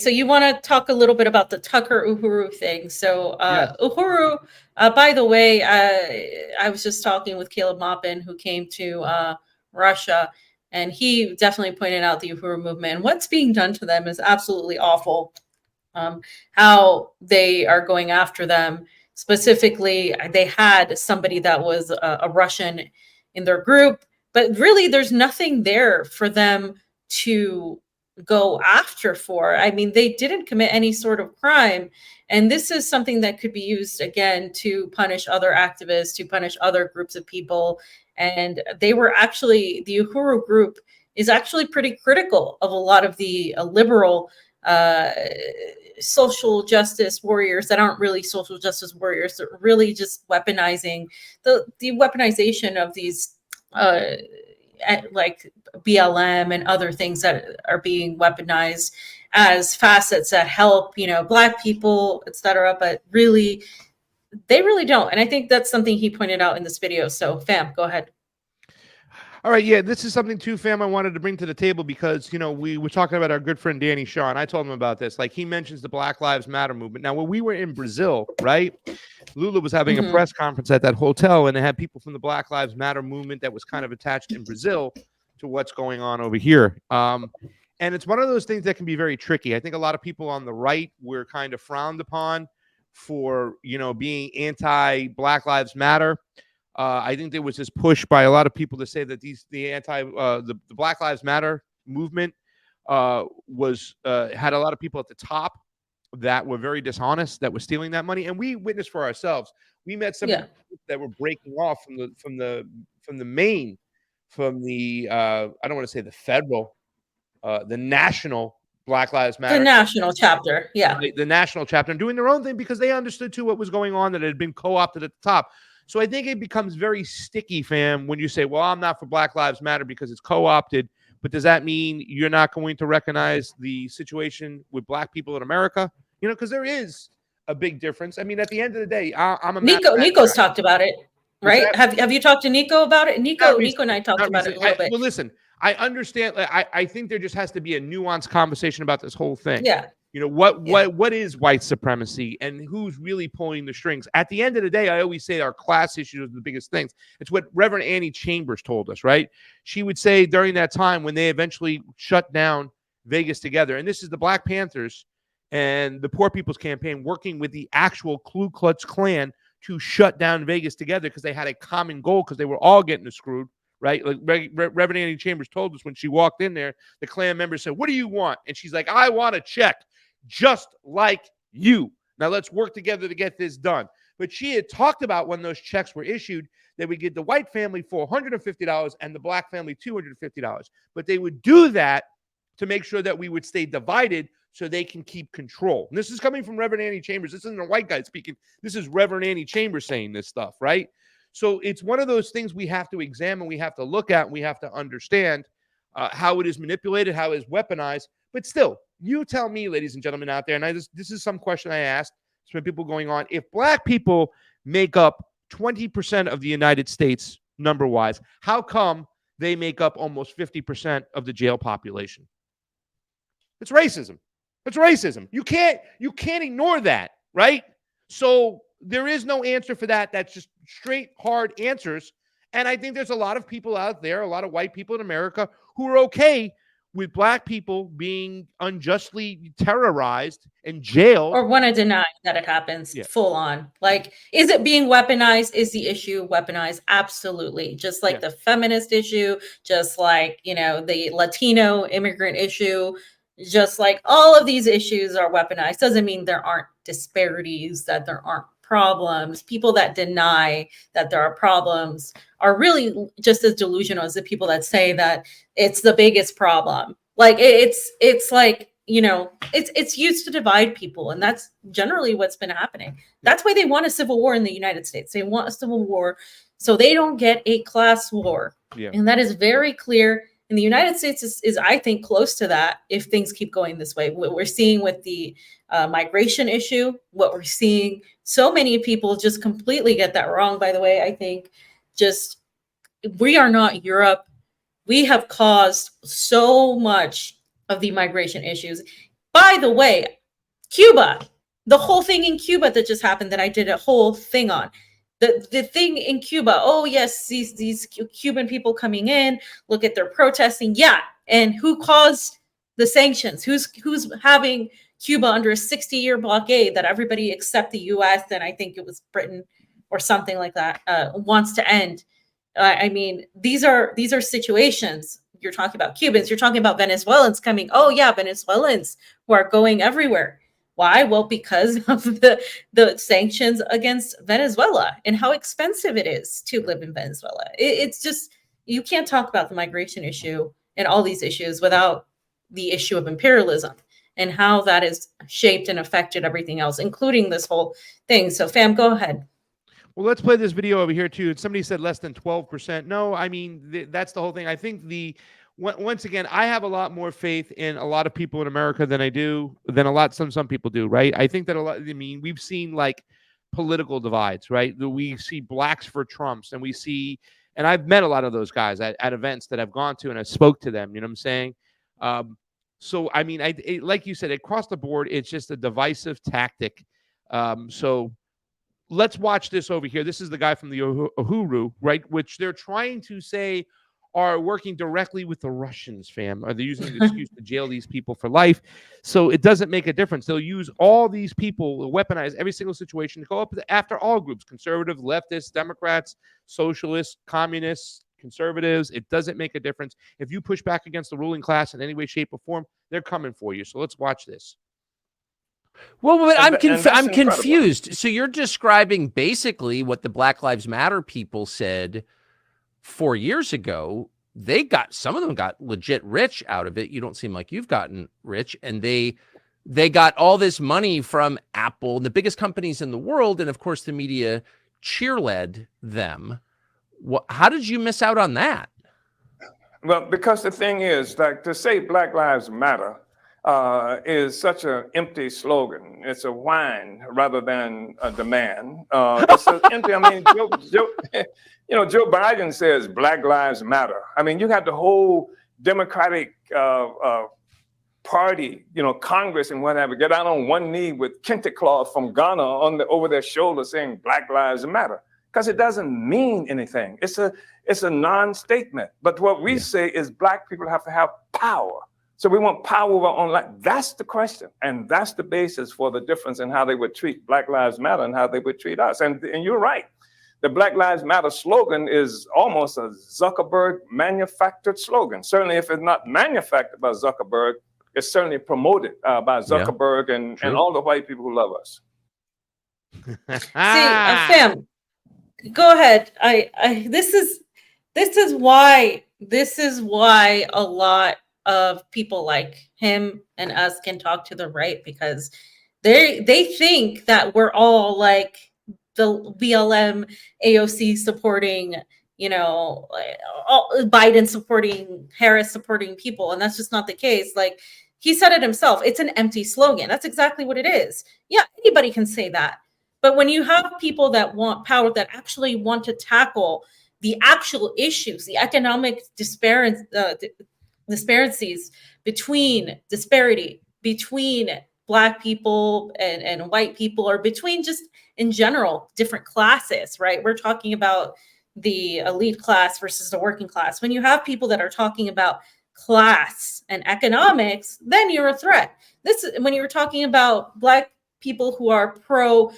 So you want to talk a little bit about the Tucker Uhuru thing. So Yes. Uhuru, by the way, I was just talking with Caleb Maupin, who came to Russia, and he definitely pointed out the Uhuru movement. And what's being done to them is absolutely awful. How they are going after them. Specifically, they had somebody that was a Russian in their group, but really there's nothing there for them to go after for. I mean, they didn't commit any sort of crime. And this is something that could be used again to punish other activists, to punish other groups of people. And they were actually, the Uhuru group is actually pretty critical of a lot of the liberal uh, social justice warriors that aren't really social justice warriors. They're really just weaponizing the weaponization of these like BLM and other things that are being weaponized as facets that help, Black people, etc. But really, they really don't. And I think that's something he pointed out in this video. So, fam, go ahead. All right, yeah, this is something too, fam, I wanted to bring to the table because, we were talking about our good friend Danny Shaw, and I told him about this. Like, he mentions the Black Lives Matter movement. Now, when we were in Brazil, right, Lula was having a press conference at that hotel, and it had people from the Black Lives Matter movement that was kind of attached in Brazil to what's going on over here. And it's one of those things that can be very tricky. I think a lot of people on the right were kind of frowned upon for, being anti-Black Lives Matter. I think there was this push by a lot of people to say that the Black Lives Matter movement was had a lot of people at the top that were very dishonest, that were stealing that money, and we witnessed for ourselves. We met some people that were breaking off from the I don't want to say the federal, the national Black Lives Matter, the national chapter, the national chapter, and doing their own thing because they understood too what was going on, that it had been co-opted at the top. So I think it becomes very sticky, fam, when you say, well, I'm not for Black Lives Matter because it's co-opted, but does that mean you're not going to recognize the situation with Black people in America? Because there is a big difference. I mean, at the end of the day, I'm a Niko's talked about it, right? Have you talked to Niko about it? Niko and I talked about it a little bit. Well, listen, I understand. I think there just has to be a nuanced conversation about this whole thing. Yeah. What is white supremacy and who's really pulling the strings? At the end of the day, I always say our class issues are the biggest things. It's what Reverend Annie Chambers told us, right? She would say during that time when they eventually shut down Vegas Together, and this is the Black Panthers and the Poor People's Campaign working with the actual Ku Klux Klan to shut down Vegas Together because they had a common goal because they were all getting screwed, right? Like Reverend Annie Chambers told us when she walked in there, the Klan members said, "What do you want?" And she's like, "I want a check just like you. Now let's work together to get this done." But she had talked about when those checks were issued, they would give the white family $450 and the Black family $250. But they would do that to make sure that we would stay divided so they can keep control. And this is coming from Reverend Annie Chambers. This isn't a white guy speaking. This is Reverend Annie Chambers saying this stuff, right? So it's one of those things we have to examine, we have to look at, and we have to understand how it is manipulated, how it is weaponized. But still, you tell me, ladies and gentlemen out there, and this is some question I asked. Some people going on. If Black people make up 20% of the United States number-wise, how come they make up almost 50% of the jail population? It's racism. It's racism. You can't ignore that, right? So there is no answer for that. That's just straight, hard answers. And I think there's a lot of people out there, a lot of white people in America who are okay with Black people being unjustly terrorized and jailed. Or want to deny that it happens full on. Like, is it being weaponized? Is the issue weaponized? Absolutely. Just like the feminist issue, just like, the Latino immigrant issue, just like all of these issues are weaponized. Doesn't mean there aren't disparities, that there aren't problems. People that deny that there are problems are really just as delusional as the people that say that it's the biggest problem. Like it's like, it's used to divide people, and that's generally what's been happening. That's why they want a civil war in the United States. They want a civil war so they don't get a class war. And that is very clear. And the United States is, I think, close to that if things keep going this way. What we're seeing with the migration issue, what we're seeing, so many people just completely get that wrong, by the way. I think just we are not Europe. We have caused so much of the migration issues. By the way, Cuba, the whole thing in Cuba that just happened that I did a whole thing on. The thing in Cuba, oh yes, these Cuban people coming in, look at their protesting. Yeah. And who caused the sanctions? Who's having Cuba under a 60-year blockade that everybody except the US, and I think it was Britain or something like that, wants to end? I mean, these are situations. You're talking about Cubans, you're talking about Venezuelans coming. Oh yeah, Venezuelans who are going everywhere. Why? Well, because of the sanctions against Venezuela and how expensive it is to live in Venezuela. It's just, you can't talk about the migration issue and all these issues without the issue of imperialism and how that has shaped and affected everything else, including this whole thing. So, fam, go ahead. Well, let's play this video over here too. Somebody said less than 12%. No, I mean, that's the whole thing. I think once again, I have a lot more faith in a lot of people in America than some people do, right? I think that we've seen like political divides, right? We see blacks for Trumps, and and I've met a lot of those guys at events that I've gone to, and I spoke to them, you know what I'm saying? So, I mean, like you said, across the board, it's just a divisive tactic. So let's watch this over here. This is the guy from the Uhuru, right? Which they're trying to say are working directly with the Russians, fam. Are they using the excuse to jail these people for life? So it doesn't make a difference. They'll use all these people, weaponize every single situation to go up after all groups, conservative, leftists, Democrats, socialists, communists, conservatives. It doesn't make a difference. If you push back against the ruling class in any way, shape, or form, they're coming for you. So let's watch this. Well, but I'm confused. So you're describing basically what the Black Lives Matter people said 4 years ago. Some of them got legit rich out of it. You don't seem like you've gotten rich. And they got all this money from Apple and the biggest companies in the world. And of course, the media cheerled them. How did you miss out on that? Well, because the thing is, like, to say Black Lives Matter is such an empty slogan. It's a whine rather than a demand. It's empty. I mean, Joe Biden says Black Lives Matter. I mean, you have the whole Democratic Party, Congress and whatever, get out on one knee with kente cloth from Ghana over their shoulder saying Black Lives Matter, because it doesn't mean anything. It's a non-statement. But what we say is Black people have to have power. So we want power over our own life. That's the question. And that's the basis for the difference in how they would treat Black Lives Matter and how they would treat us. And you're right. The Black Lives Matter slogan is almost a Zuckerberg manufactured slogan. Certainly if it's not manufactured by Zuckerberg, it's certainly promoted by Zuckerberg and all the white people who love us. See, fam, go ahead. This is why a lot of people like him and us can talk to the right, because they think that we're all like the BLM, AOC supporting, Biden supporting, Harris supporting people, and that's just not the case. Like he said it himself, it's an empty slogan. That's exactly what it is. Yeah, anybody can say that, but when you have people that want power, that actually want to tackle the actual issues, the economic disparities disparity between Black people and white people, or between just in general different classes, right? We're talking about the elite class versus the working class. When you have people that are talking about class and economics, then you're a threat. When you're talking about Black people who are pro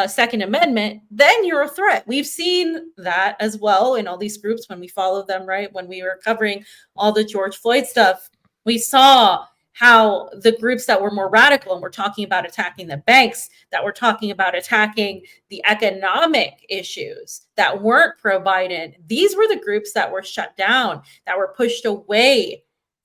Second Amendment, then you're a threat. We've seen that as well in all these groups when we follow them, right? When we were covering all the George Floyd stuff, we saw how the groups that were more radical and were talking about attacking the banks, that were talking about attacking the economic issues that weren't pro-Biden, these were the groups that were shut down, that were pushed away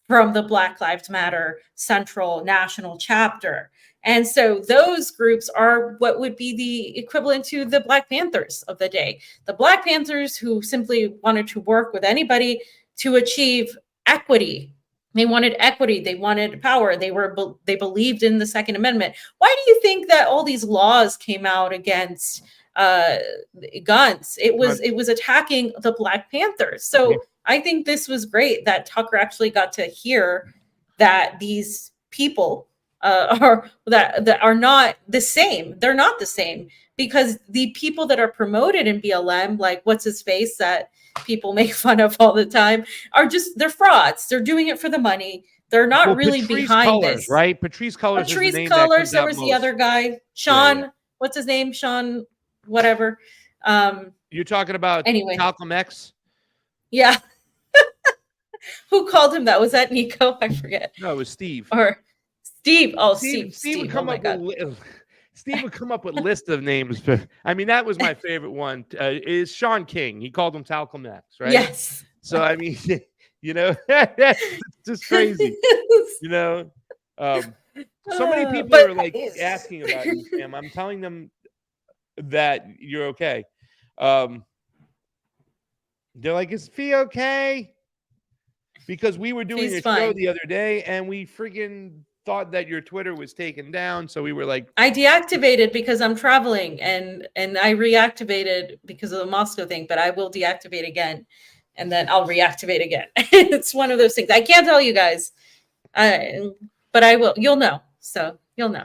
from the Black Lives Matter central national chapter. And so those groups are what would be the equivalent to the Black Panthers of the day. The Black Panthers who simply wanted to work with anybody to achieve equity. They wanted equity. They wanted power. They believed in the Second Amendment. Why do you think that all these laws came out against guns? It was attacking the Black Panthers. So I think this was great that Tucker actually got to hear that these people are that are not the same. They're not the same, because the people that are promoted in BLM, like what's his face that people make fun of all the time, they're frauds. They're doing it for the money. They're not really Patrice behind Cullors, this. right? Patrice Cullors is the Patrice name that Cullors. comes There out was the most. other guy, Sean. Yeah. What's his name? Sean, whatever. You're talking about anyway. Malcolm X? Yeah. Who called him that? Was that Niko? I forget. No, it was Steve. Or Steve. Oh, Steve Steve. would come Oh up my God. with Steve would come up with a list of names. But I mean, that was my favorite one. Is Sean King? He called him Malcolm X, right? Yes. So I mean, you know, it's just crazy. You know, so many people are like asking about you, Sam. I'm telling them that you're okay. They're like, "Is Fee okay?" Because we were doing a show the other day, and we freaking thought that your Twitter was taken down, so we were like, I deactivated because I'm traveling, and I reactivated because of the Moscow thing, but I will deactivate again, and then I'll reactivate again. It's one of those things. I can't tell you guys, but I will. You'll know. So you'll know.